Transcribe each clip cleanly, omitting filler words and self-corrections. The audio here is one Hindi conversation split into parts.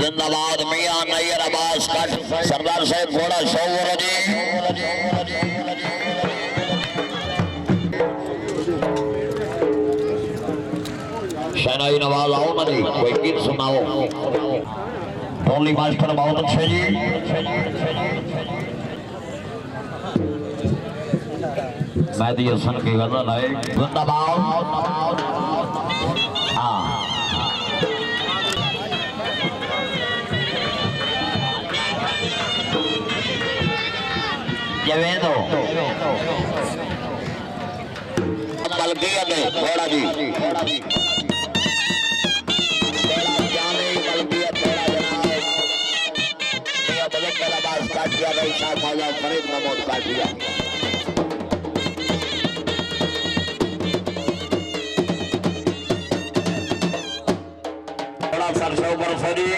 जिंदाबाद मियां नैयर अब्बास कट सरदार साहब घोड़ा शौवर जी शहनाई नवाज आओ ना जी कोई गीत सुनाओ। ओनली मास्टर बहुत अच्छे जी। मेहदी हसन की गजल है जिंदाबाद। हाँ जवेदो बल्कियत घोड़ा जी फरीद महमूद काटिया बड़ा सरसों पर फरी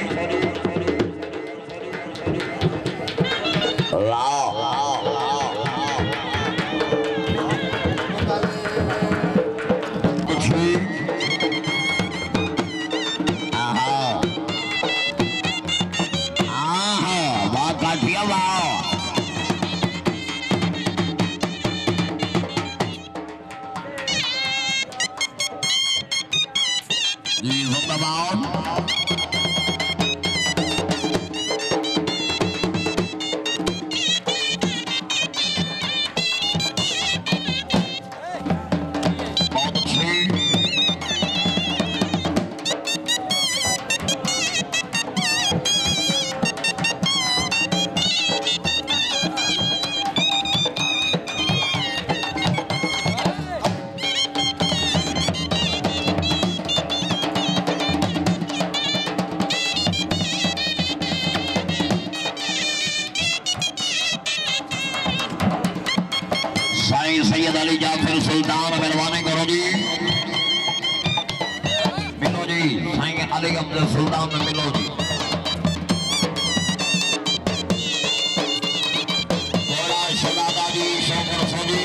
सैयद अली जाफर सुल्तान मेहरबानी करो जी मिलो जी साईं अली अब्दुल सुल्तान में मिलो जी। बड़ा शहजादा जी शौकर सोजी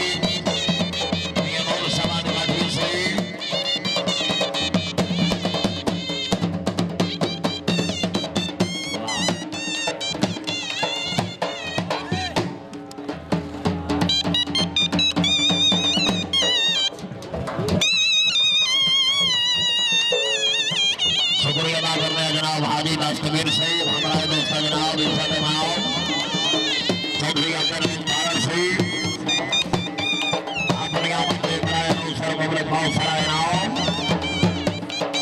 ये नूर समाज पार्टी से शुक्रिया अदा कर रहे हैं जनाब हाजी नाजकबीर साहब हमारे दोस्त जनाब इरशाद इमाम चौधरी अब्दुल मुबारक साहब अपने आप के बराए नौसर मबरे पाव सराय नाओ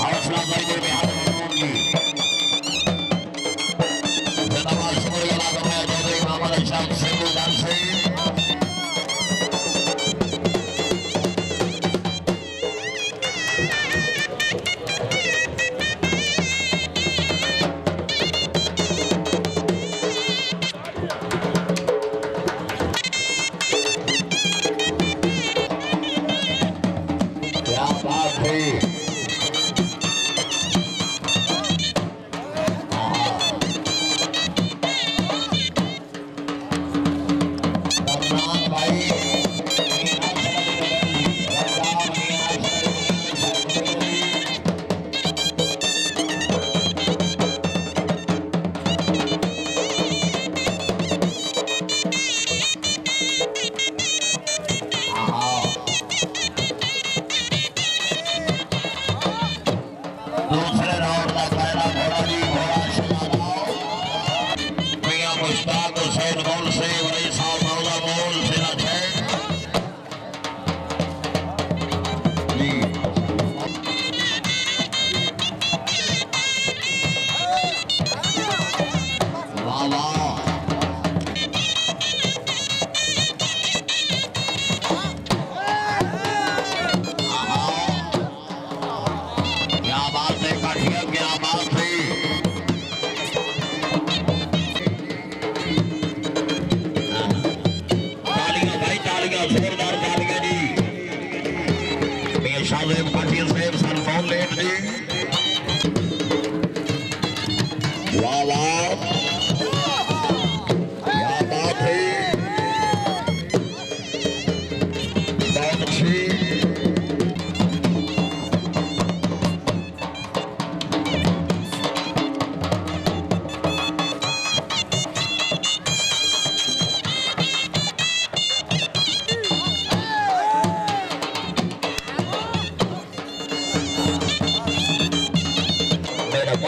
हौसला भाई के हाथ में जी जिंदाबाद। शुक्रिया अदा कर रहे हैं चौधरी मोहम्मद अशरफ सेबुदार साहब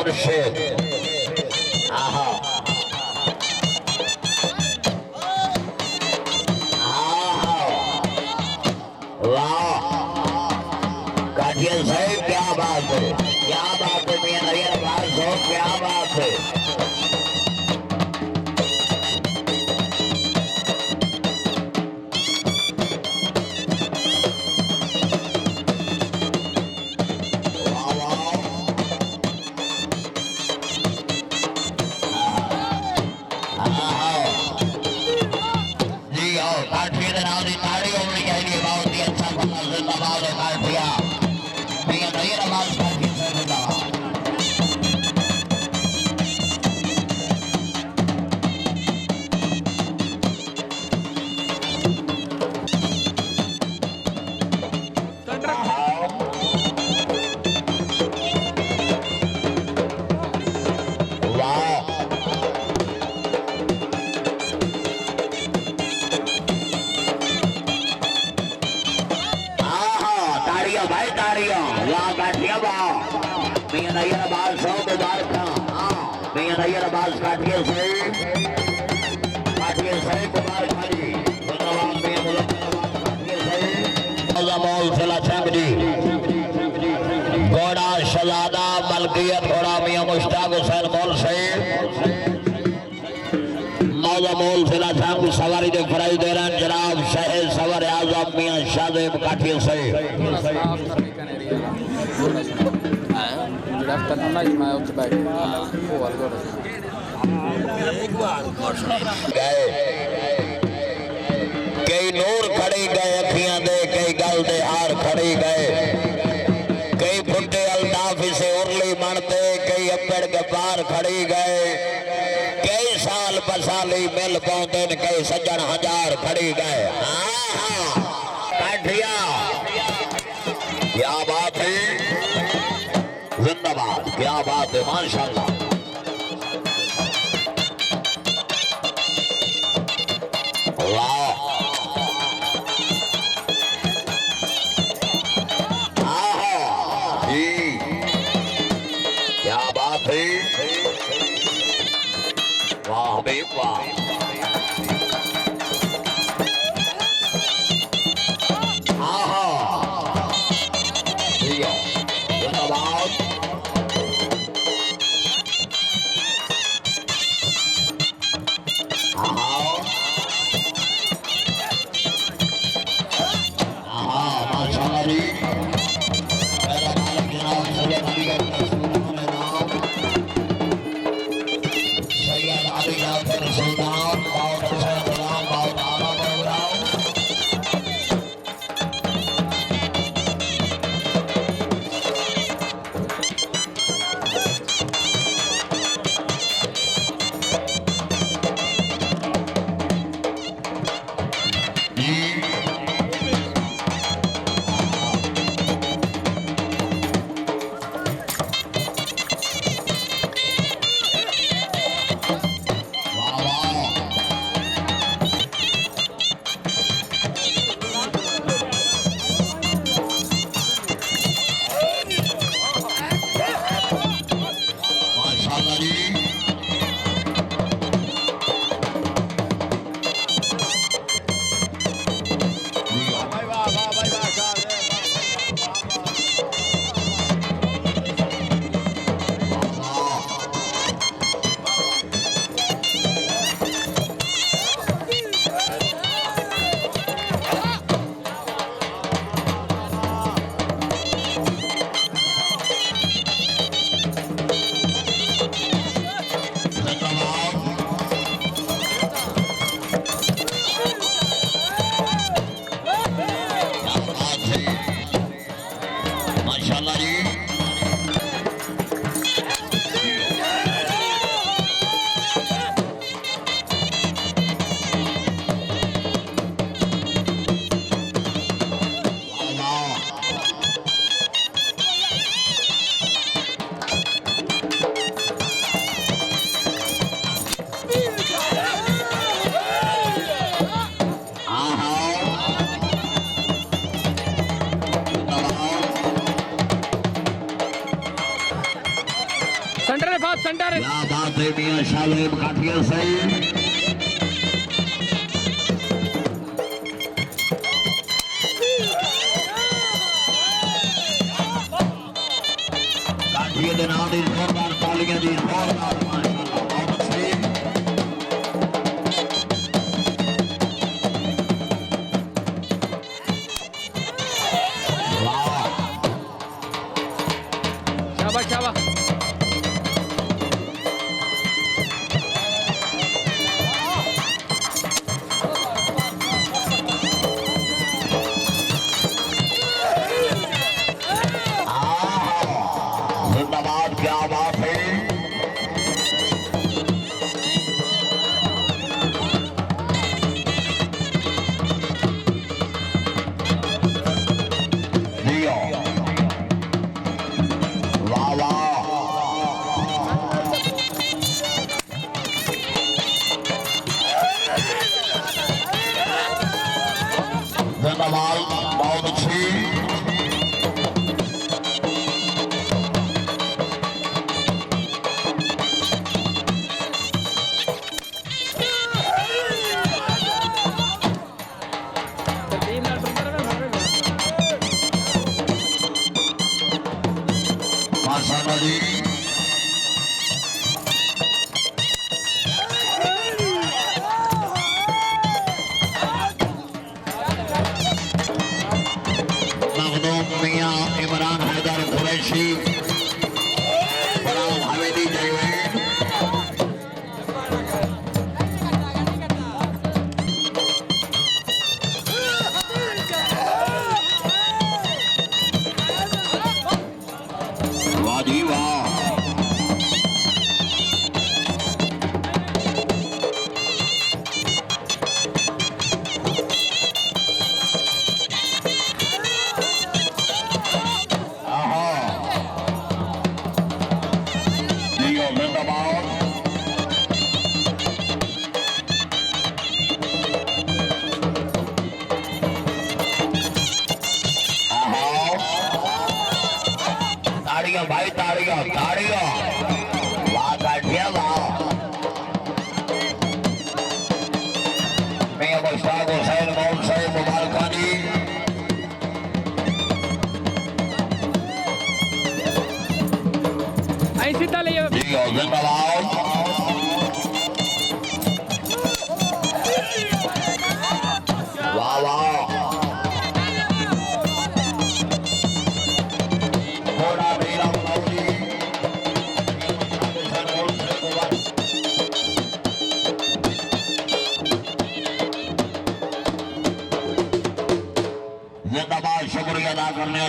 मुर्शिद आहा वाह काठिया साहब क्या बात है मियां नरियर बात हो क्या बात है घोड़ा शहजादा मलकियत घोड़ा मियां मुश्ताक हुसैन मौल से मौला मौल जिला छंग सवारी दे फराई दे रहे जनाब शहर सवर आजम मियां शादेब काठिया से कई नूर खड़ी गए अखियां दे कई गल दे हार खड़ी गए कई फुटे अल्ताफ से उरली मनते कई अब्बड़ गब्बार खड़ी गए कई साल बसाली मिल पौंदे कई सज्जन हजार खड़ी गए काठिया क्या बात है जिंदाबाद क्या बात है माशाअल्लाह वाह क्या बात है वाह बे वाह Sultan सेंटर है फास्ट सेंटर है। क्या बात है मियां शालेम काठिया सही काठिया ਦੇ ਨਾਲ ਦੀ ਜ਼ੋਰਦਾਰ ਤਾਲੀਆਂ ਦੀ ਜ਼ੋਰਦਾਰ ਮਾਸ਼ਾਅੱਲਾ ਬਹੁਤ ਸਹੀ शाबाश शाबाश जिंदाबाद क्या बात है लियो वाह वाह जिंदाबाद बहुत अच्छी माशाअल्लाह जी मखदूम मियां इमरान हैदर कुरैशी बराम हवेली जयवेन वाह जी वाह लियो जिंदाबाद ताड़ियों भाई ताड़ियों ताड़ियों वाह काठिया वाह मैं मुश्ताक हुसैन मौल साहब मुबारकानी आई सीधा ले लियो जिंदाबाद वाह वाह घोड़ा मेरा मौली जिंदाबाद शुक्रिया अदा करने